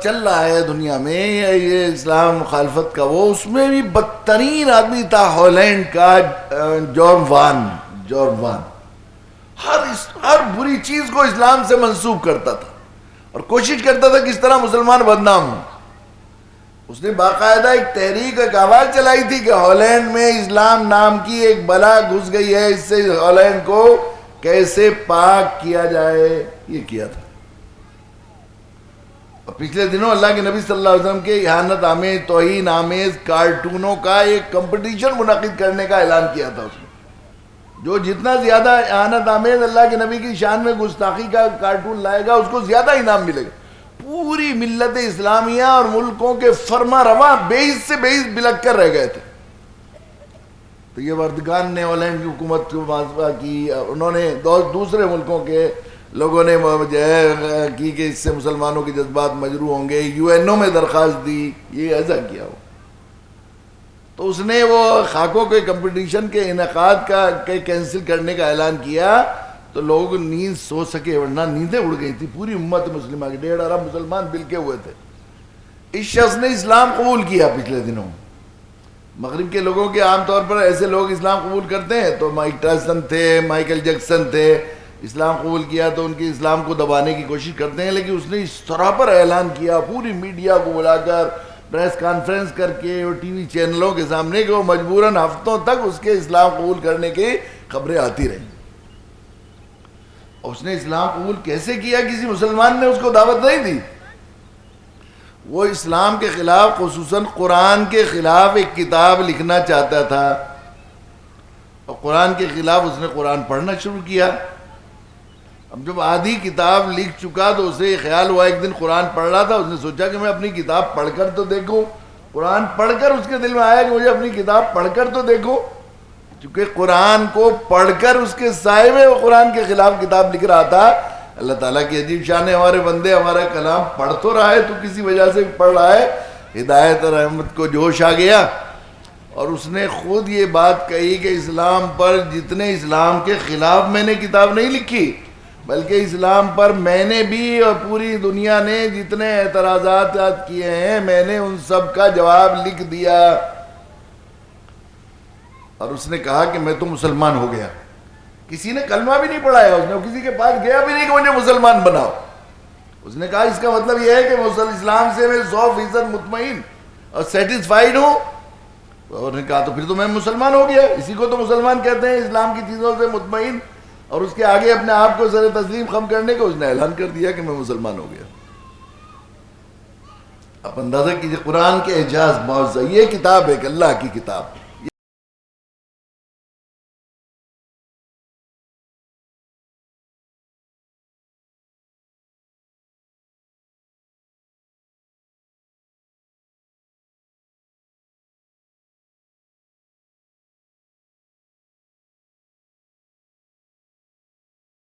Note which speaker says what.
Speaker 1: چل رہا ہے دنیا میں یہ اسلام مخالفت کا، وہ اس میں بھی بدترین آدمی تھا ہالینڈ کا جارج وان. ہر بری چیز کو اسلام سے منسوب کرتا تھا اور کوشش کرتا تھا کہ اس طرح مسلمان بدنام ہوں. اس نے باقاعدہ ایک تحریک، ایک آواز چلائی تھی کہ ہالینڈ میں اسلام نام کی ایک بلا گھس گئی ہے، اس سے ہالینڈ کو کیسے پاک کیا جائے، یہ کیا تھا. اور پچھلے دنوں اللہ کے نبی صلی اللہ علیہ وسلم کے اہانت آمیز، توہین آمیز کارٹونوں کا ایک کمپٹیشن منعقد کرنے کا اعلان کیا تھا. اس نے جو جتنا زیادہ اہانت آمیز اللہ کے نبی کی شان میں گستاخی کا کارٹون لائے گا اس کو زیادہ انعام ملے گا. پوری ملت اسلامیہ اور ملکوں کے فرما رواں بیس سے بیس بلک کر رہ گئے تھے. تو یہ وردگان نے ہالینڈ کی حکومت کو محاسبہ کی، انہوں نے دوسرے ملکوں کے لوگوں نے جو ہے کی کہ اس سے مسلمانوں کے جذبات مجروح ہوں گے، یو این او میں درخواست دی، یہ ایسا کیا ہو. تو اس نے وہ خاکوں کے کمپٹیشن کے انعقاد کا کینسل کرنے کا اعلان کیا تو لوگ نیند سو سکے، ورنہ نیندیں اڑ گئی تھی. پوری امت مسلمہ کے 1.5 ارب مسلمان بلکے ہوئے تھے. اس شخص نے اسلام قبول کیا پچھلے دنوں. مغرب کے لوگوں کے عام طور پر ایسے لوگ اسلام قبول کرتے ہیں تو مائک ٹائسن تھے، مائیکل جیکسن تھے، اسلام قبول کیا تو ان کے اسلام کو دبانے کی کوشش کرتے ہیں. لیکن اس نے اس طرح پر اعلان کیا پوری میڈیا کو بلا کر، پریس کانفرنس کر کے اور ٹی وی چینلوں کے سامنے کہ وہ مجبوراً ہفتوں تک اس کے اسلام قبول کرنے کی خبریں آتی رہیں. اس نے اسلام قبول کیسے کیا؟ کسی مسلمان نے اس کو دعوت نہیں دی. وہ اسلام کے خلاف، خصوصاً قرآن کے خلاف ایک کتاب لکھنا چاہتا تھا اور قرآن کے خلاف اس نے قرآن پڑھنا شروع کیا. اب جب آدھی کتاب لکھ چکا تو اسے یہ خیال ہوا، ایک دن قرآن پڑھ رہا تھا، اس نے سوچا کہ میں اپنی کتاب پڑھ کر تو دیکھوں. قرآن پڑھ کر اس کے دل میں آیا کہ مجھے اپنی کتاب پڑھ کر تو دیکھوں. چونکہ قرآن کو پڑھ کر اس کے سائے میں وہ قرآن کے خلاف کتاب لکھ رہا تھا. اللہ تعالیٰ کی عجیب شان ہے، ہمارے بندے ہمارا کلام پڑھ تو رہا ہے تو کسی وجہ سے پڑھ رہا ہے. ہدایت اور رحمت کو جوش آ گیا اور اس نے خود یہ بات کہی کہ اسلام پر جتنے اسلام کے خلاف میں نے کتاب نہیں لکھی، بلکہ اسلام پر میں نے بھی اور پوری دنیا نے جتنے اعتراضات کیے ہیں میں نے ان سب کا جواب لکھ دیا. اور اس نے کہا کہ میں تو مسلمان ہو گیا. کسی نے کلمہ بھی نہیں پڑھایا، اس نے کسی کے پاس گیا بھی نہیں کہ مجھے مسلمان بناؤ. اس نے کہا اس کا مطلب یہ ہے کہ اسلام سے میں 100% مطمئن اور سیٹسفائیڈ ہوں. اور نے کہا تو پھر تو میں مسلمان ہو گیا. اسی کو تو مسلمان کہتے ہیں، اسلام کی چیزوں سے مطمئن اور اس کے آگے اپنے آپ کو سر تسلیم خم کرنے کو. اس نے اعلان کر دیا کہ میں مسلمان ہو گیا. آپ اندازہ کیجئے قرآن کے اعجاز معجزہ. یہ کتاب ہے کہ اللہ کی کتاب